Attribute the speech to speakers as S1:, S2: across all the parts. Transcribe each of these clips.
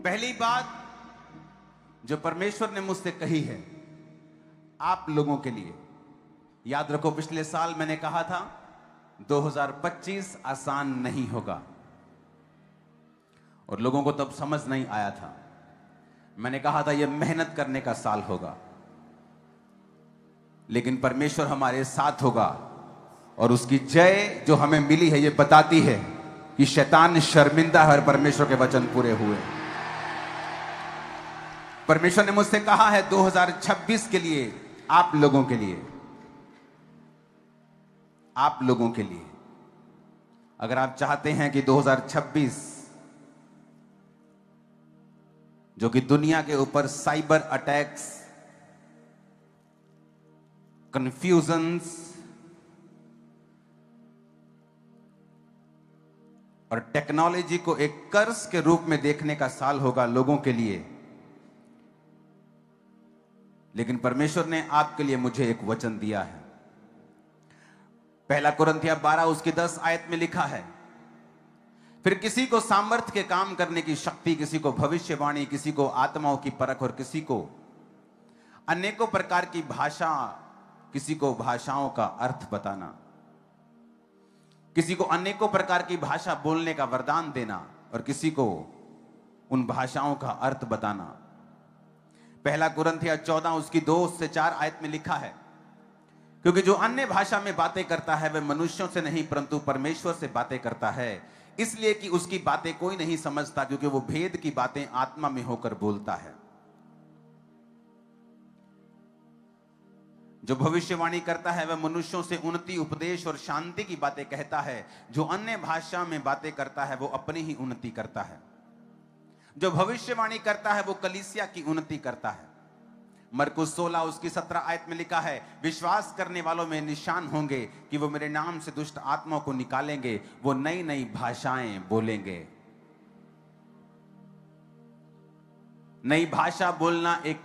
S1: पहली बात जो परमेश्वर ने मुझसे कही है आप लोगों के लिए, याद रखो पिछले साल मैंने कहा था 2025 आसान नहीं होगा और लोगों को तब समझ नहीं आया था। मैंने कहा था यह मेहनत करने का साल होगा, लेकिन परमेश्वर हमारे साथ होगा और उसकी जय जो हमें मिली है यह बताती है कि शैतान शर्मिंदा है और परमेश्वर के वचन पूरे हुए। परमेश्वर ने मुझसे कहा है 2026 के लिए, आप लोगों के लिए, आप लोगों के लिए, अगर आप चाहते हैं कि 2026 जो कि दुनिया के ऊपर साइबर अटैक्स, कंफ्यूजन्स और टेक्नोलॉजी को एक कर्स के रूप में देखने का साल होगा लोगों के लिए, लेकिन परमेश्वर ने आपके लिए मुझे एक वचन दिया है। पहला कुरिन्थियों 12 उसकी 10 आयत में लिखा है, फिर किसी को सामर्थ्य के काम करने की शक्ति, किसी को भविष्यवाणी, किसी को आत्माओं की परख और किसी को अनेकों प्रकार की भाषा, किसी को भाषाओं का अर्थ बताना, किसी को अनेकों प्रकार की भाषा बोलने का वरदान देना और किसी को उन भाषाओं का अर्थ बताना। पहला कुरिन्थियों 14 उसकी 2 से 4 आयत में लिखा है, क्योंकि जो अन्य भाषा में बातें करता है वह मनुष्यों से नहीं परंतु परमेश्वर से बातें करता है, इसलिए कि उसकी बातें कोई नहीं समझता, क्योंकि वो भेद की बातें आत्मा में होकर बोलता है। जो भविष्यवाणी करता है वह मनुष्यों से उन्नति, उपदेश और शांति की बातें कहता है। जो अन्य भाषा में बातें करता है वो अपनी ही उन्नति करता है। जो भविष्यवाणी करता है वो कलीसिया की उन्नति करता है। मरकुस 16 उसकी 17 आयत में लिखा है, विश्वास करने वालों में निशान होंगे कि वो मेरे नाम से दुष्ट आत्माओं को निकालेंगे, वो नई नई भाषाएं बोलेंगे। नई भाषा बोलना एक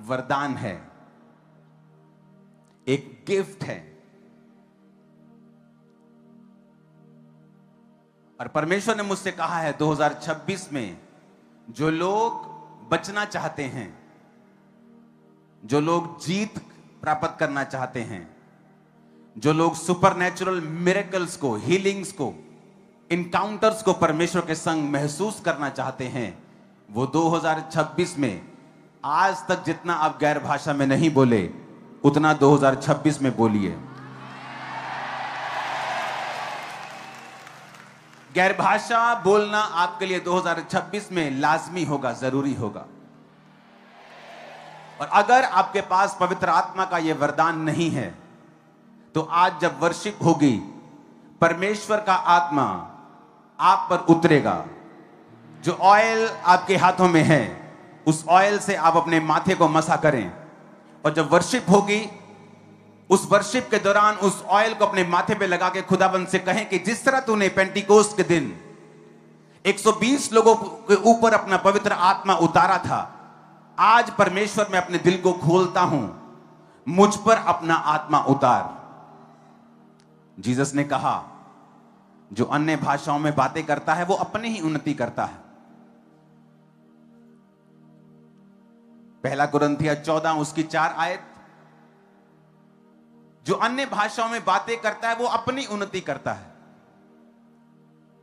S1: वरदान है, एक गिफ्ट है, और परमेश्वर ने मुझसे कहा है 2026 में जो लोग बचना चाहते हैं, जो लोग जीत प्राप्त करना चाहते हैं, जो लोग सुपरनैचुरल मिरेकल्स को, हीलिंग्स को, इनकाउंटर्स को परमेश्वर के संग महसूस करना चाहते हैं, वो 2026 में आज तक जितना आप गैर भाषा में नहीं बोले उतना 2026 में बोलिए। गैर भाषा बोलना आपके लिए 2026 में लाजमी होगा, जरूरी होगा। और अगर आपके पास पवित्र आत्मा का यह वरदान नहीं है तो आज जब वर्शिप होगी परमेश्वर का आत्मा आप पर उतरेगा। जो ऑयल आपके हाथों में है उस ऑयल से आप अपने माथे को मसा करें, और जब वर्शिप होगी उस वर्शिप के दौरान उस ऑयल को अपने माथे पे लगा के खुदाबंद से कहें कि जिस तरह तूने पेंटिकोस्ट के दिन 120 लोगों के ऊपर अपना पवित्र आत्मा उतारा था, आज परमेश्वर मैं अपने दिल को खोलता हूं, मुझ पर अपना आत्मा उतार। जीसस ने कहा जो अन्य भाषाओं में बातें करता है वो अपनी ही उन्नति करता है। पहला कुरिन्थियों 14 उसकी 4 आयत, जो अन्य भाषाओं में बातें करता है वो अपनी उन्नति करता है।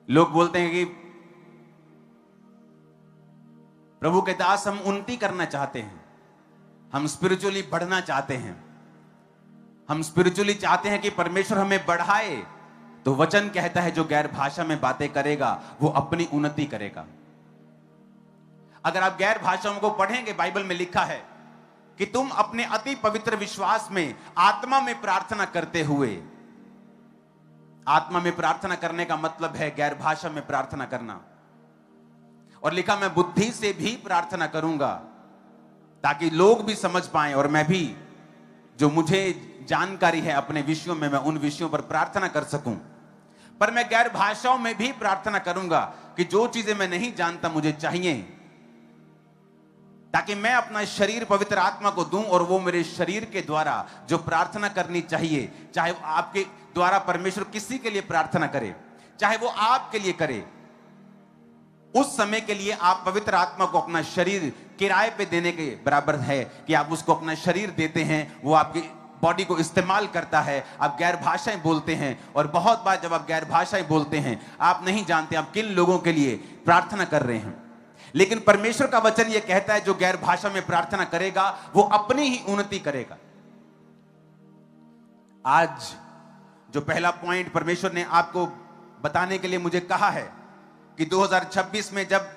S1: लोग बोलते हैं कि प्रभु के दास हम उन्नति करना चाहते हैं, हम स्पिरिचुअली बढ़ना चाहते हैं, हम स्पिरिचुअली चाहते हैं कि परमेश्वर हमें बढ़ाए। तो वचन कहता है जो गैर भाषा में बातें करेगा वो अपनी उन्नति करेगा। अगर आप गैर भाषाओं को पढ़ेंगे, बाइबल में लिखा है कि तुम अपने अति पवित्र विश्वास में आत्मा में प्रार्थना करते हुए, आत्मा में प्रार्थना करने का मतलब है गैर भाषा में प्रार्थना करना, और लिखा मैं बुद्धि से भी प्रार्थना करूंगा ताकि लोग भी समझ पाएं और मैं भी जो मुझे जानकारी है अपने विषयों में मैं उन विषयों पर प्रार्थना कर सकूं। पर मैं गैर भाषाओं में भी प्रार्थना करूंगा कि जो चीजें मैं नहीं जानता मुझे चाहिए, ताकि मैं अपना शरीर पवित्र आत्मा को दूं और वो मेरे शरीर के द्वारा जो प्रार्थना करनी चाहिए, चाहे वो आपके द्वारा परमेश्वर किसी के लिए प्रार्थना करे, चाहे वो आपके लिए करे, उस समय के लिए आप पवित्र आत्मा को अपना शरीर किराए पे देने के बराबर है कि आप उसको अपना शरीर देते हैं, वो आपकी बॉडी को इस्तेमाल करता है। आप गैर भाषाएं बोलते हैं, और बहुत बार जब आप गैर भाषाएं बोलते हैं आप नहीं जानते आप किन लोगों के लिए प्रार्थना कर रहे हैं। लेकिन परमेश्वर का वचन यह कहता है जो गैर भाषा में प्रार्थना करेगा वो अपनी ही उन्नति करेगा। आज जो पहला पॉइंट परमेश्वर ने आपको बताने के लिए मुझे कहा है कि 2026 में जब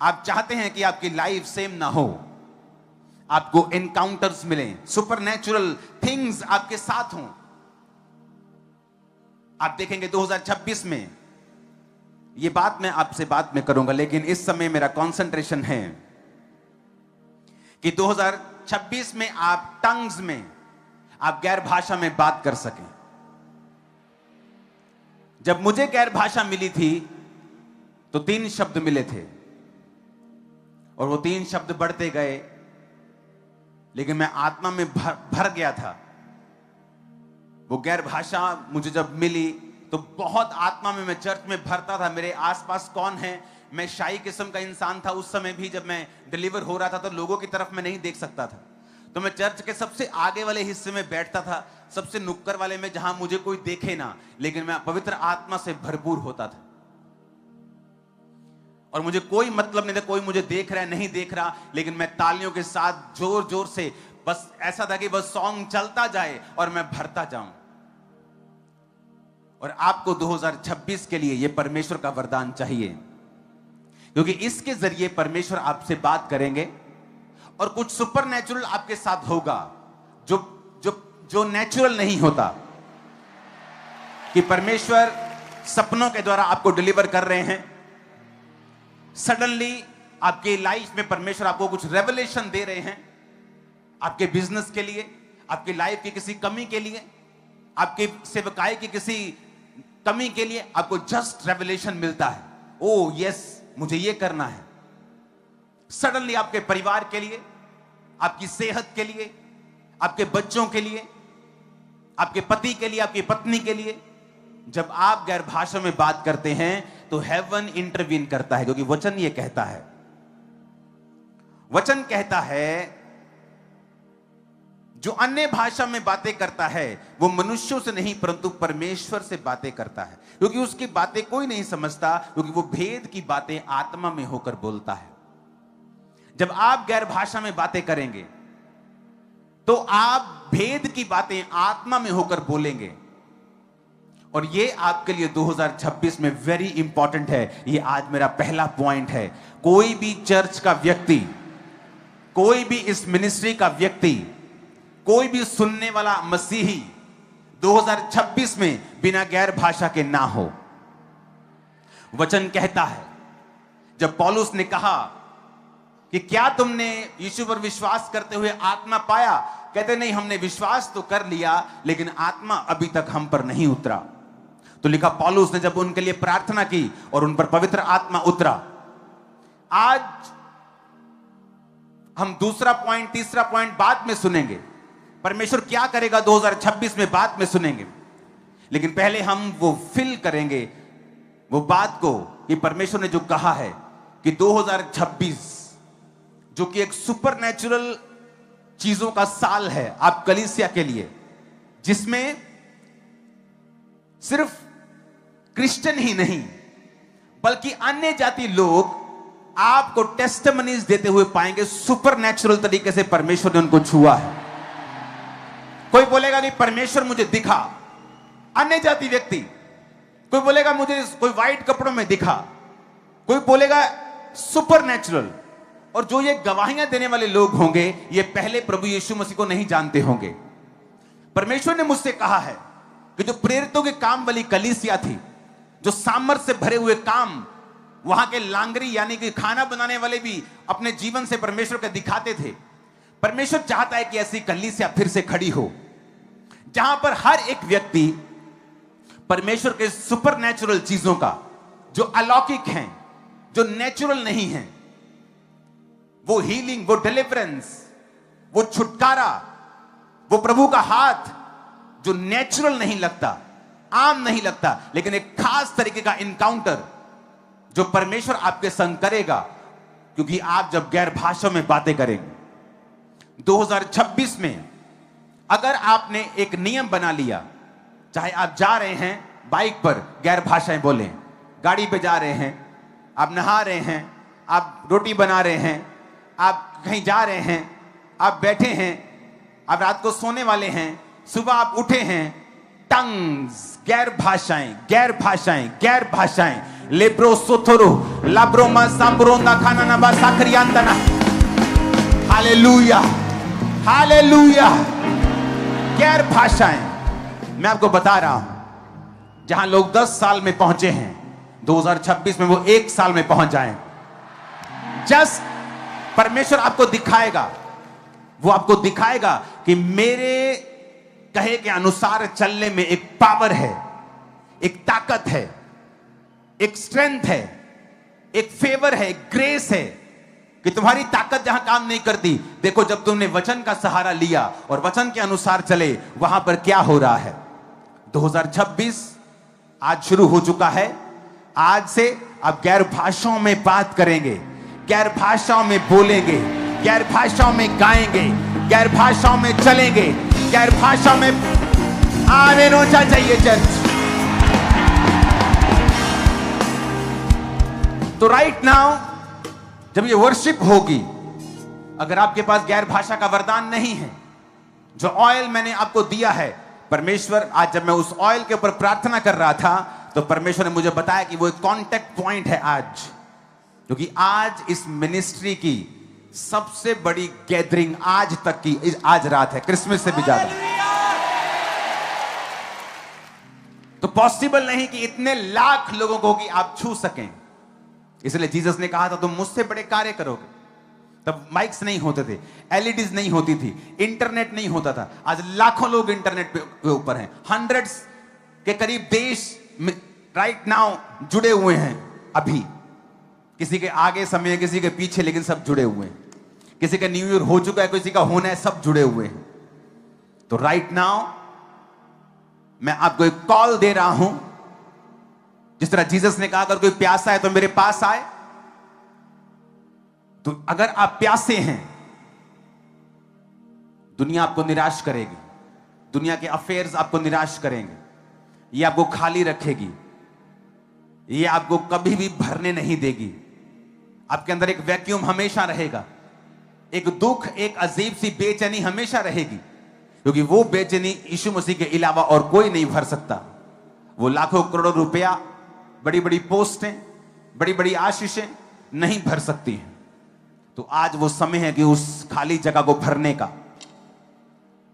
S1: आप चाहते हैं कि आपकी लाइफ सेम ना हो, आपको एनकाउंटर्स मिलें, सुपरनैचुरल थिंग्स आपके साथ हों, आप देखेंगे 2026 में, ये बात मैं आपसे बाद में करूंगा, लेकिन इस समय मेरा कंसंट्रेशन है कि 2026 में आप टंग्स में, आप गैर भाषा में बात कर सकें। जब मुझे गैर भाषा मिली थी तो 3 शब्द मिले थे, और वो 3 शब्द बढ़ते गए, लेकिन मैं आत्मा में भर गया था। वो गैर भाषा मुझे जब मिली तो बहुत आत्मा में मैं चर्च में भरता था। मेरे आसपास कौन है, मैं शाही किस्म का इंसान था उस समय भी। जब मैं डिलीवर हो रहा था तो लोगों की तरफ मैं नहीं देख सकता था, तो मैं चर्च के सबसे आगे वाले हिस्से में बैठता था, सबसे नुक्कड़ वाले में, जहां मुझे कोई देखे ना, लेकिन मैं पवित्र आत्मा से भरपूर होता था और मुझे कोई मतलब नहीं था कोई मुझे देख रहा है नहीं देख रहा, लेकिन मैं तालियों के साथ जोर जोर से, बस ऐसा था कि बस सॉन्ग चलता जाए और मैं भरता जाऊं। और आपको 2026 के लिए यह परमेश्वर का वरदान चाहिए, क्योंकि इसके जरिए परमेश्वर आपसे बात करेंगे और कुछ सुपरनैचुरल आपके साथ होगा जो जो जो नेचुरल नहीं होता। कि परमेश्वर सपनों के द्वारा आपको डिलीवर कर रहे हैं, सडनली आपके लाइफ में परमेश्वर आपको कुछ रेवलेशन दे रहे हैं, आपके बिजनेस के लिए, आपकी लाइफ की किसी कमी के लिए, आपके सेवकाई की किसी कमी के लिए आपको जस्ट रेवलेशन मिलता है। ओ यस, मुझे ये करना है। सडनली आपके परिवार के लिए, आपकी सेहत के लिए, आपके बच्चों के लिए, आपके पति के लिए, आपकी पत्नी के लिए, जब आप गैर भाषा में बात करते हैं तो हेवन इंटरवीन करता है, क्योंकि वचन ये कहता है, वचन कहता है जो अन्य भाषा में बातें करता है वो मनुष्यों से नहीं परंतु परमेश्वर से बातें करता है, क्योंकि उसकी बातें कोई नहीं समझता, क्योंकि वो भेद की बातें आत्मा में होकर बोलता है। जब आप गैर भाषा में बातें करेंगे तो आप भेद की बातें आत्मा में होकर बोलेंगे, और ये आपके लिए 2026 में वेरी इंपॉर्टेंट है। ये आज मेरा पहला पॉइंट है। कोई भी चर्च का व्यक्ति, कोई भी इस मिनिस्ट्री का व्यक्ति, कोई भी सुनने वाला मसीही 2026 में बिना गैर भाषा के ना हो। वचन कहता है, जब पौलुस ने कहा कि क्या तुमने यीशु पर विश्वास करते हुए आत्मा पाया, कहते नहीं, हमने विश्वास तो कर लिया लेकिन आत्मा अभी तक हम पर नहीं उतरा। तो लिखा पौलुस ने जब उनके लिए प्रार्थना की और उन पर पवित्र आत्मा उतरा। आज हम दूसरा पॉइंट, तीसरा पॉइंट बाद में सुनेंगे, परमेश्वर क्या करेगा 2026 में बाद में सुनेंगे, लेकिन पहले हम वो फील करेंगे वो बात को कि परमेश्वर ने जो कहा है कि 2026 जो कि एक सुपरनैचुरल चीजों का साल है आप कलीसिया के लिए, जिसमें सिर्फ क्रिश्चियन ही नहीं बल्कि अन्य जाति लोग आपको टेस्टिमनीज देते हुए पाएंगे सुपरनैचुरल तरीके से परमेश्वर ने उनको छुआ है। कोई बोलेगा नहीं परमेश्वर मुझे दिखा, अन्य जाति व्यक्ति, कोई बोलेगा मुझे कोई व्हाइट कपड़ों में दिखा, कोई बोलेगा सुपरनैचुरल। और जो ये गवाहियां देने वाले लोग होंगे ये पहले प्रभु यीशु मसीह को नहीं जानते होंगे। परमेश्वर ने मुझसे कहा है कि जो प्रेरितों के काम वाली कलीसिया थी, जो सामर्थ से भरे हुए काम, वहां के लांगरी यानी कि खाना बनाने वाले भी अपने जीवन से परमेश्वर को दिखाते थे। परमेश्वर चाहता है कि ऐसी कलीसिया फिर से खड़ी हो जहां पर हर एक व्यक्ति परमेश्वर के सुपरनैचुरल चीजों का, जो अलौकिक हैं, जो नेचुरल नहीं हैं, वो हीलिंग, वो डिलीवरेंस, वो छुटकारा, वो प्रभु का हाथ जो नेचुरल नहीं लगता, आम नहीं लगता, लेकिन एक खास तरीके का इनकाउंटर जो परमेश्वर आपके संग करेगा, क्योंकि आप जब गैर भाषाओं में बातें करेंगे। 2026 में अगर आपने एक नियम बना लिया, चाहे आप जा रहे हैं बाइक पर गैर भाषाएं बोलें, गाड़ी पे जा रहे हैं, आप नहा रहे हैं, आप रोटी बना रहे हैं, आप कहीं जा रहे हैं, आप बैठे हैं, आप रात को सोने वाले हैं, सुबह आप उठे हैं, टंग्स, गैर भाषाएं, गैर भाषाएं, गैर भाषाएं, लेब्रो सोथोरो लाब्रोमा सांब्रोंदा खाना ना बा साखरियांतना। Hallelujah, hallelujah. गैर भाषाएं, मैं आपको बता रहा हूं, जहां लोग 10 साल में पहुंचे हैं, 2026 में वो 1 साल में पहुंच जाएं। जस्ट परमेश्वर आपको दिखाएगा, वो आपको दिखाएगा कि मेरे कहे के अनुसार चलने में एक पावर है, एक ताकत है, एक स्ट्रेंथ है, एक फेवर है, एक ग्रेस है, कि तुम्हारी ताकत जहां काम नहीं करती, देखो जब तुमने वचन का सहारा लिया और वचन के अनुसार चले, वहां पर क्या हो रहा है। 2026 आज शुरू हो चुका है। आज से आप गैर भाषाओं में बात करेंगे, गैर भाषाओं में बोलेंगे, गैर भाषाओं में गाएंगे, गैर भाषाओं में चलेंगे, गैर भाषाओं में आने रोचा चाहिए चर्च। तो राइट नाउ जब ये वर्शिप होगी, अगर आपके पास गैर भाषा का वरदान नहीं है, जो ऑयल मैंने आपको दिया है, परमेश्वर आज जब मैं उस ऑयल के ऊपर प्रार्थना कर रहा था, तो परमेश्वर ने मुझे बताया कि वो एक कांटेक्ट पॉइंट है आज, क्योंकि आज इस मिनिस्ट्री की सबसे बड़ी गैदरिंग आज तक की आज रात है, क्रिसमस से भी ज्यादा। तो पॉसिबल नहीं कि इतने लाख लोगों को कि आप छू सकें, इसलिए जीसस ने कहा था तुम मुझसे बड़े कार्य करोगे। तब माइक्स नहीं होते थे, एलईडीज नहीं होती थी, इंटरनेट नहीं होता था। आज लाखों लोग इंटरनेट पे ऊपर हैं, हंड्रेड्स के करीब देश में राइट नाउ जुड़े हुए हैं। अभी किसी के आगे समय है, किसी के पीछे, लेकिन सब जुड़े हुए हैं। किसी का न्यू ईयर हो चुका है, किसी का होना है, सब जुड़े हुए हैं। तो राइट नाउ मैं आपको एक कॉल दे रहा हूं, जिस तरह जीसस ने कहा अगर कोई प्यासा है तो मेरे पास आए। तो अगर आप प्यासे हैं, दुनिया आपको निराश करेगी, दुनिया के अफेयर्स आपको निराश करेंगे, ये आपको खाली रखेगी, ये आपको कभी भी भरने नहीं देगी। आपके अंदर एक वैक्यूम हमेशा रहेगा, एक दुख, एक अजीब सी बेचैनी हमेशा रहेगी, क्योंकि वो बेचैनी यीशु मसीह के अलावा और कोई नहीं भर सकता। वो लाखों करोड़ों रुपया, बड़ी बड़ी पोस्टें, बड़ी बड़ी आशीषें नहीं भर सकती हैं। तो आज वो समय है कि उस खाली जगह को भरने का।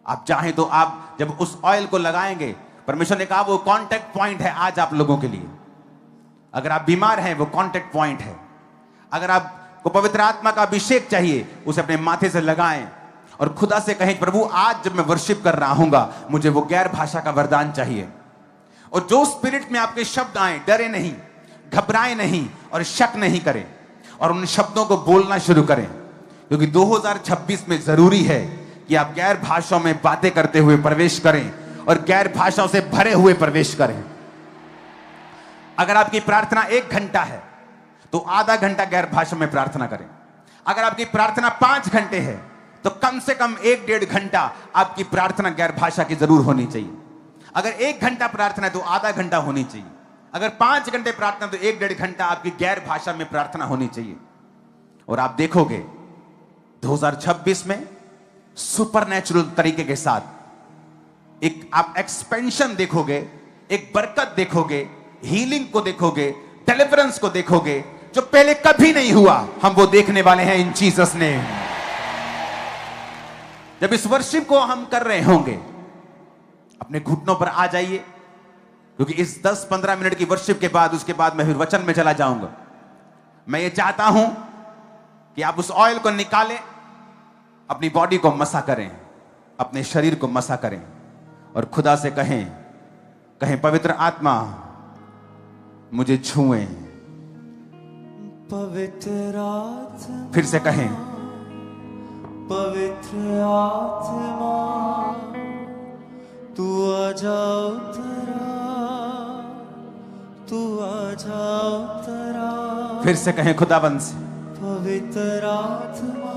S1: आप चाहें तो आप जब उस ऑयल को लगाएंगे, परमेश्वर ने कहा वो कांटेक्ट पॉइंट है आज आप लोगों के लिए। अगर आप बीमार हैं, वो कांटेक्ट पॉइंट है। अगर आपको पवित्र आत्मा का अभिषेक चाहिए, उसे अपने माथे से लगाएं और खुदा से कहें प्रभु आज जब मैं वर्शिप कर रहा हूंगा, मुझे वो गैर भाषा का वरदान चाहिए। और जो स्पिरिट में आपके शब्द आए, डरे नहीं, घबराए नहीं और शक नहीं करें, और उन शब्दों को बोलना शुरू करें, क्योंकि 2026 में जरूरी है कि आप गैर भाषाओं में बातें करते हुए प्रवेश करें और गैर भाषाओं से भरे हुए प्रवेश करें। अगर आपकी प्रार्थना 1 घंटा है तो आधा घंटा गैर भाषा में प्रार्थना करें। अगर आपकी प्रार्थना 5 घंटे है तो कम से कम 1-1.5 घंटा आपकी प्रार्थना गैर भाषा की जरूर होनी चाहिए। अगर 1 घंटा प्रार्थना है तो आधा घंटा होनी चाहिए। अगर 5 घंटे प्रार्थना तो 1-1.5 घंटा आपकी गैर भाषा में प्रार्थना होनी चाहिए। और आप देखोगे 2026 में सुपरनैचुरल तरीके के साथ एक आप एक्सपेंशन देखोगे, एक बरकत देखोगे, हीलिंग को देखोगे, डिलीवरेंस को देखोगे, जो पहले कभी नहीं हुआ। हम वो देखने वाले हैं इन जीसस ने। जब इस वर्शिप को हम कर रहे होंगे, अपने घुटनों पर आ जाइए, क्योंकि इस 10-15 मिनट की वर्शिप के बाद, उसके बाद मैं फिर वचन में चला जाऊंगा। मैं ये चाहता हूं कि आप उस ऑयल को निकालें, अपनी बॉडी को मसा करें, अपने शरीर को मसा करें और खुदा से कहें पवित्र आत्मा मुझे छुए।
S2: पवित्र आत्मा,
S1: फिर से कहें
S2: पवित्र आत्मा तू आ जाओ तरा, तू आ जाओ तरा।
S1: फिर से कहें खुदाबंद से।
S2: पवित्र आत्मा,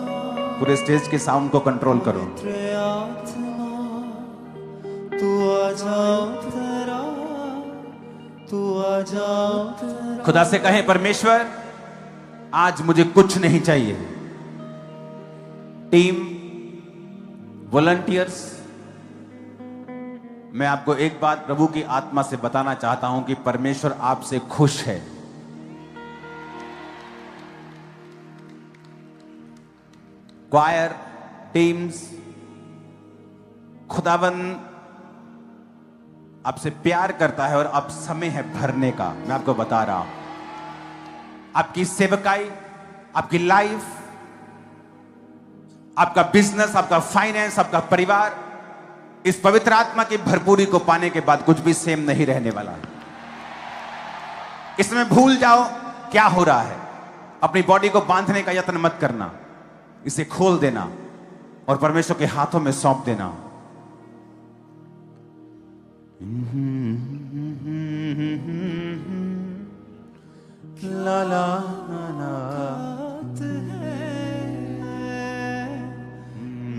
S1: पूरे स्टेज के साउंड को कंट्रोल करो।
S2: पवित्र आत्मा, तू आ जाओ तेरा, तू आ जाओ तेरा।
S1: खुदा से कहें परमेश्वर आज मुझे कुछ नहीं चाहिए। टीम, वॉलंटियर्स, मैं आपको एक बात प्रभु की आत्मा से बताना चाहता हूं कि परमेश्वर आपसे खुश है। क्वायर, टीम्स, खुदाबंद आपसे प्यार करता है और अब समय है भरने का। मैं आपको बता रहा हूं, आपकी सेवकाई, आपकी लाइफ, आपका बिजनेस, आपका फाइनेंस, आपका परिवार इस पवित्र आत्मा की भरपूरी को पाने के बाद कुछ भी सेम नहीं रहने वाला। इसमें भूल जाओ क्या हो रहा है। अपनी बॉडी को बांधने का यत्न मत करना, इसे खोल देना और परमेश्वर के हाथों में सौंप देना। ला ला ला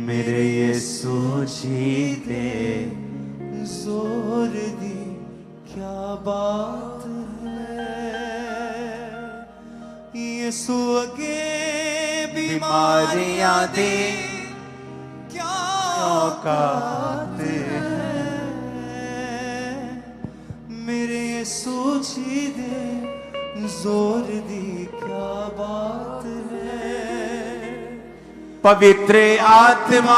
S1: मेरे यीशु जी दे
S2: जोर दी क्या बात है, यीशु अगे बीमारियां दे क्या औकात है, मेरे यीशु जी दे जोर दी क्या बात है।
S1: पवित्र आत्मा,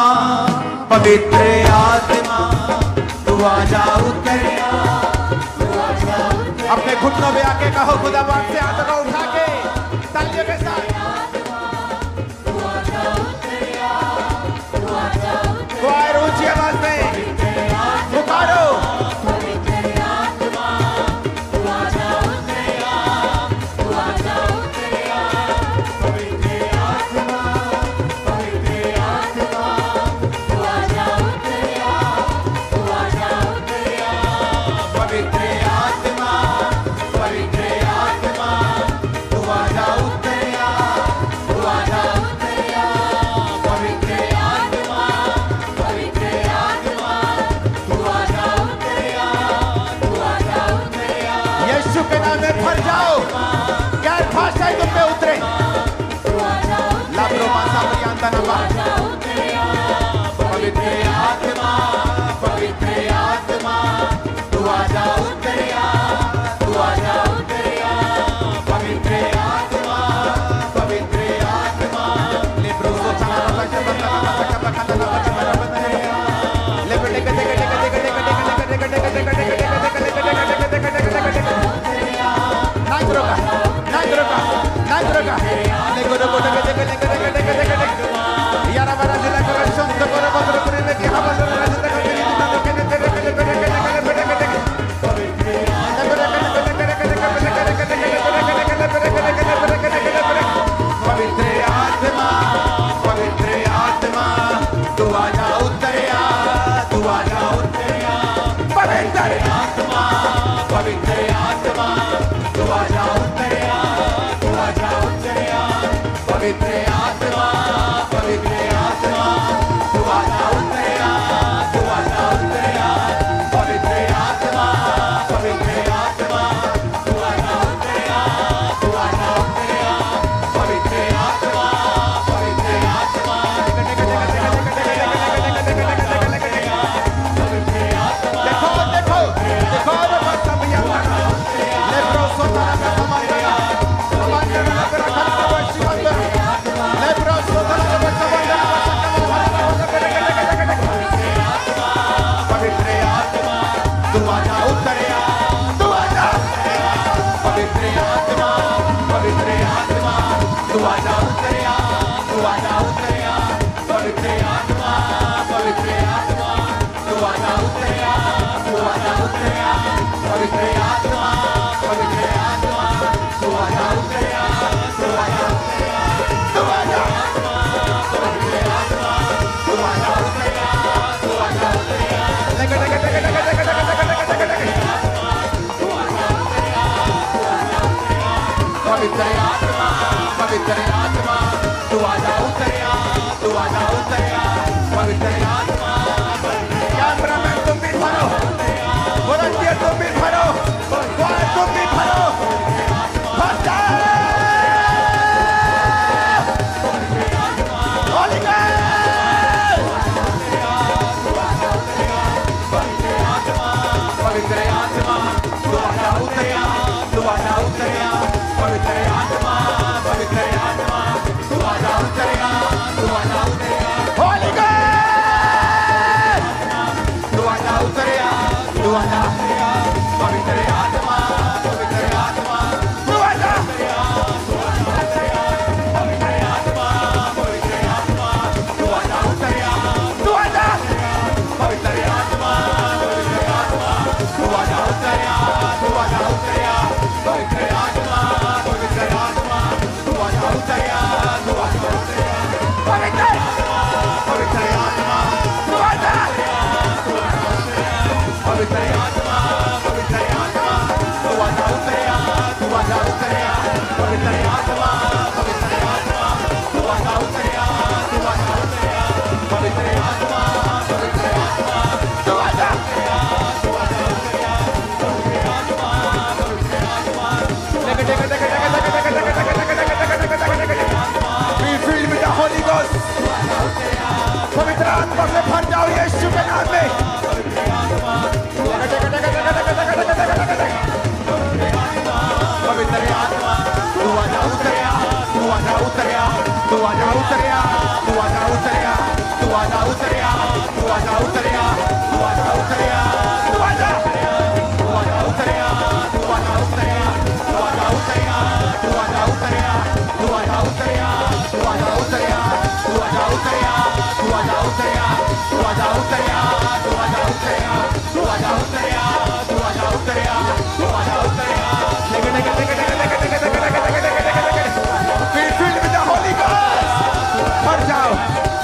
S1: पवित्र आत्मा, तू आ जा उतरिया, अपने घुटनों पे आके कहो खुदावंद से हाथों को उठा के तालियों के साथ। क्वायर ऊंची आवाज में पुकारो। भर जाओ, गैर भाषाएं तुम पे उतरे। लाब्रो मासा परियांता नवा। पवित्र आत्मा, पवित्र आत्मा, तू आ जा उतरिया, तू आ जा उतरिया। पवित्र आत्मा, पवित्र आत्मा, लेब्रो सोचा ना बचा बचा बचा बचा बचा बचा बचा लेब्रो टेक टेक टेक टेक टेक टेक टेक टेक टेक टेक टेक
S3: Pavitra
S1: आजा, पवित्र आत्मा, पवित्र आत्मा, तू आजा, पवित्र आत्मा, पवित्र आत्मा, तू आजा उतरिया, तू आजा, पवित्र आत्मा, पवित्र आत्मा, तू आजा उतरिया, तू आजा उतरिया, पवित्र आत्मा, पवित्र आत्मा, तू आजा उतरिया, तू आजा उतरिया, पवित्र पवित्र आत्मा, तू आजा, पवित्र आत्मा, पवित्र आत्मा, तू आजा उतरिया, तू आजा उतरिया, पवित्र आत्मा, पवित्र आत्मा, तू आजा उतरिया, तू आजा उतरिया, पवित्र आत्मा, पवित्र आत्मा, तू आजा, तू आजा उतरिया, पवित्र आत्मा, पवित्र आत्मा, be filled with the Holy Ghost, पवित्र आत्मा से भर जाओ यीशु के नाम में, पवित्र आत्मा, तू आजा उतरिया, तू आजा उतरिया, तू आजा उतरिया, तू आजा उतरिया, तू आजा उतरिया, तू आजा उतरिया, तू आजा उतरिया, तू आजा, तू आजा उतरिया, तू आजा उतरिया, तू आजा उतरिया, तू आजा उतरिया, तू आजा उतरिया, तू आजा उतरिया, तू आजा उतरिया, तू आजा उतरिया, तू आजा उतरिया, तू आजा उतरिया, तू आजा उतरिया, तू आजा उतरिया, तू आजा उतरिया, be filled with the Holy Ghost, भर जाओ,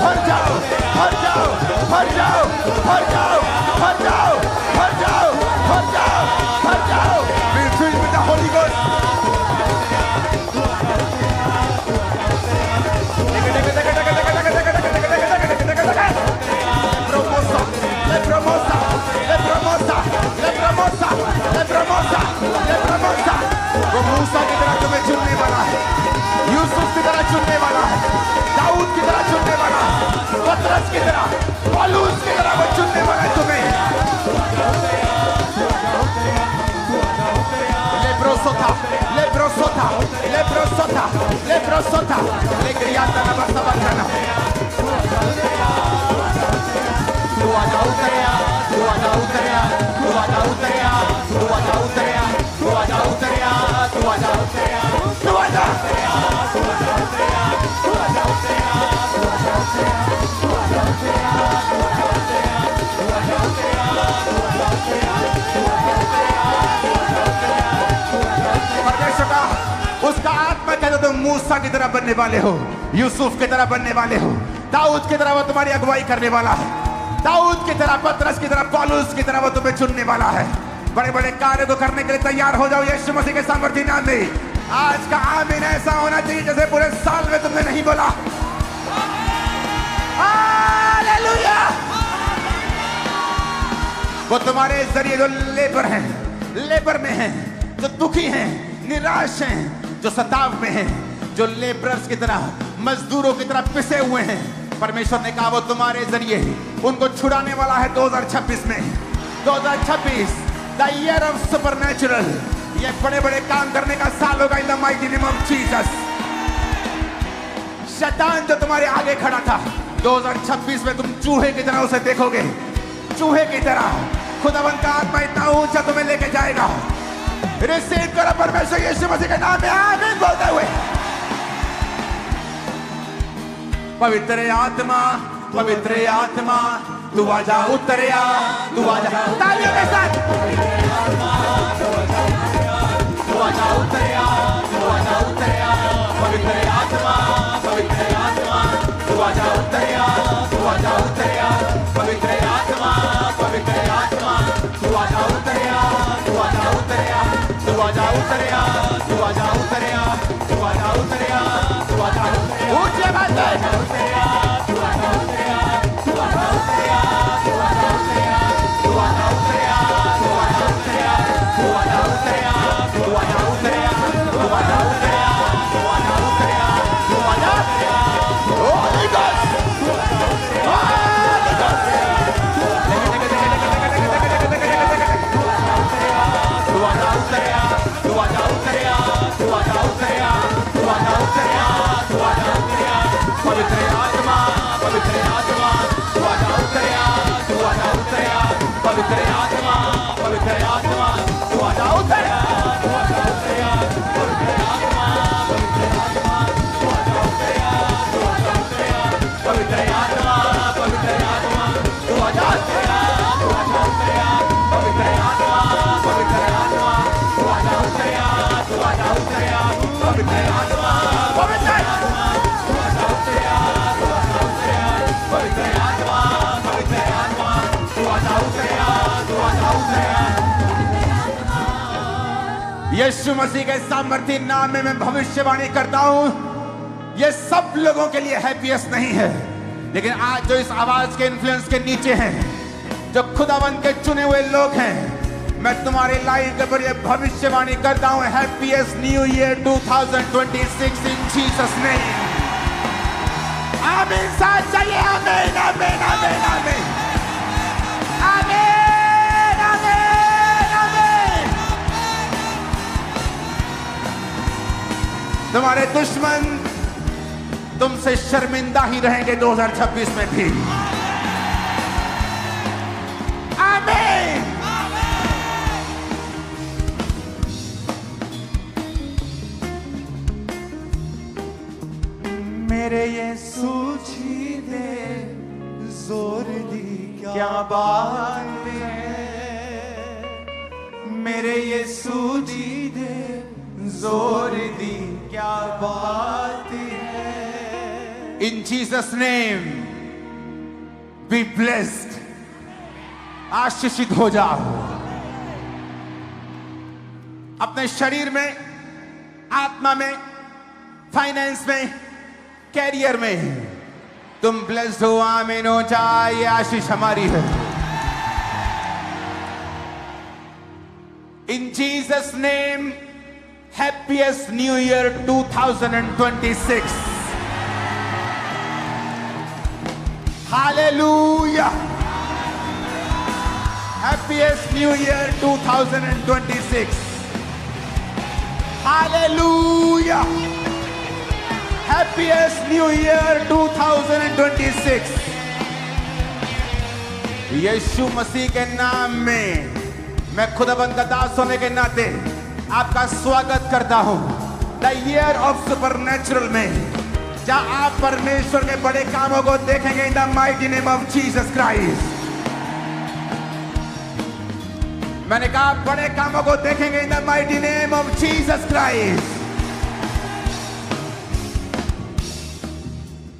S1: भर जाओ, भर जाओ, भर जाओ, भर जाओ, भर जाओ, भर जाओ, भर जाओ, भर जाओ, be filled with the Holy Ghost. वो मूसा की तरह तुम्हें चुनने वाला है, यूसुफ की तरह चुनने वाला है, दाऊद की तरह चुनने वाला है, पतरस की तरह, पौलुस की तरह वो चुनने वाला है तुम्हें। लेब्रोसोथा, लेब्रोसोथा, लेब्रोसोथा, लेब्रोसोथा, लेग्रियाता ना बसवतना। तू आजा उतरिया, तू आजा उतरिया, तू आजा उतरिया, तू आजा उतरिया, तू आजा उतरिया, तू आजा उतरिया, तू आजा, तू आजा उतरिया, तू आजा उतरिया, तू आजा उतरिया, तू आजा उतरिया, तू आजा उतरिया, तू आजा उतरिया, तू आजा उतरिया, तू आजा उतरिया, तू आजा उतरिया, तू आजा उतरिया। परमेश्वर का उसका आत्मा कहता तुम मूसा की तरह बनने वाले हो, यूसुफ की तरह बनने वाले हो, दाऊद की तरह वो तुम्हारी अगुवाई करने वाला है, दाऊद की तरह, पतरस की तरह, पौलुस की तरह वो तुम्हें चुनने वाला है। बड़े बड़े कार्य को करने के लिए तैयार हो जाओ यीशु मसीह के सामर्थ्य नाम में। आज का आमीन ऐसा होना चाहिए जैसे पूरे साल में तुमने नहीं बोला। हालेलुया। वो तुम्हारे जरिए जो लेबर हैं, लेबर में हैं, जो दुखी हैं, निराश हैं, जो सताव में हैं, जो लेबरर्स की तरह, मजदूरों की तरह पिसे हुए हैं, परमेश्वर ने कहा वो तुम्हारे जरिए उनको छुड़ाने वाला है 2026 में। 2026 द ईयर ऑफ सुपरनैचुरल, ये बड़े बड़े काम करने का साल होगा in the mighty name of Jesus. शैतान जो तुम्हारे आगे खड़ा था, 2026 में तुम चूहे की तरह उसे देखोगे, चूहे की तरह। खुदावंद का आत्मा इतना ऊंचा तुम्हें लेके जाएगा। रिसीव करो परमेश्वर यीशु मसीह के नाम में आमीन बोलते हुए। पवित्र आत्मा, पवित्र आत्मा, तू आजा उतरिया, तू आजा, तालियों के साथ, तू आजा उतरिया, तू आजा उतरिया, पवित्र आत्मा, पवित्र आत्मा, तू आजा उतरिया, तू आजा उतरिया, पवित्र आत्मा, पवित्र आत्मा, तू आजा उतरिया, तू आजा उतरिया, तू आजा उतरिया, तू आजा उतरिया, तू आजा उतरिया, तू आजा ऊंचे बात है, तू आजा उतरिया, तू आजा उतरिया, तू आजा उतरिया, तू आजा उतरिया, तू आजा उतरिया, तू आजा उतरिया, तू आजा उतरिया, तू आजा उतरिया, तू आजा उतरिया, तू आजा उतरिया, तू आजा यीशु मसीह के सामर्थ्य नाम में मैं भविष्यवाणी करता हूं, ये सब लोगों के लिए हैप्पीएस्ट नहीं है, लेकिन आज जो इस आवाज के इन्फ्लुएंस के नीचे हैं, जो खुदावंद के चुने हुए लोग हैं, मैं तुम्हारी लाइफ के ऊपर ये भविष्यवाणी करता हूं, हैप्पीएस्ट न्यू ईयर 2026 इन जीसस नेम। आमीन। साथ चाहिए आमीन आमीन आमीन आमीन आमीन आमीन आमीन। तुम्हारे दुश्मन तुमसे शर्मिंदा ही रहेंगे 2026 में भी। आमीन।
S2: मेरे यीशु जी ने जोर दी क्या बात है, मेरे यीशु जी ने जोर दी क्या बात है।
S1: In Jesus name be blessed। आशीषित हो जाओ। अपने शरीर में, आत्मा में, फाइनेंस में, कैरियर में तुम ब्लेस्ड हो। आमीन हो जाए। ये आशीष हमारी है। In Jesus name, happiest New Year 2026। Hallelujah। Happiest New Year 2026। Hallelujah। Happiest New Year 2026। यीशु मसीह के नाम में मैं खुदाबंद का दास होने के नाते आपका स्वागत करता हूं द ईयर ऑफ सुपरनैचुरल में, जहां आप परमेश्वर के बड़े कामों को देखेंगे in the mighty name of Jesus Christ. मैंने कहा बड़े कामों को देखेंगे in the mighty name of Jesus Christ.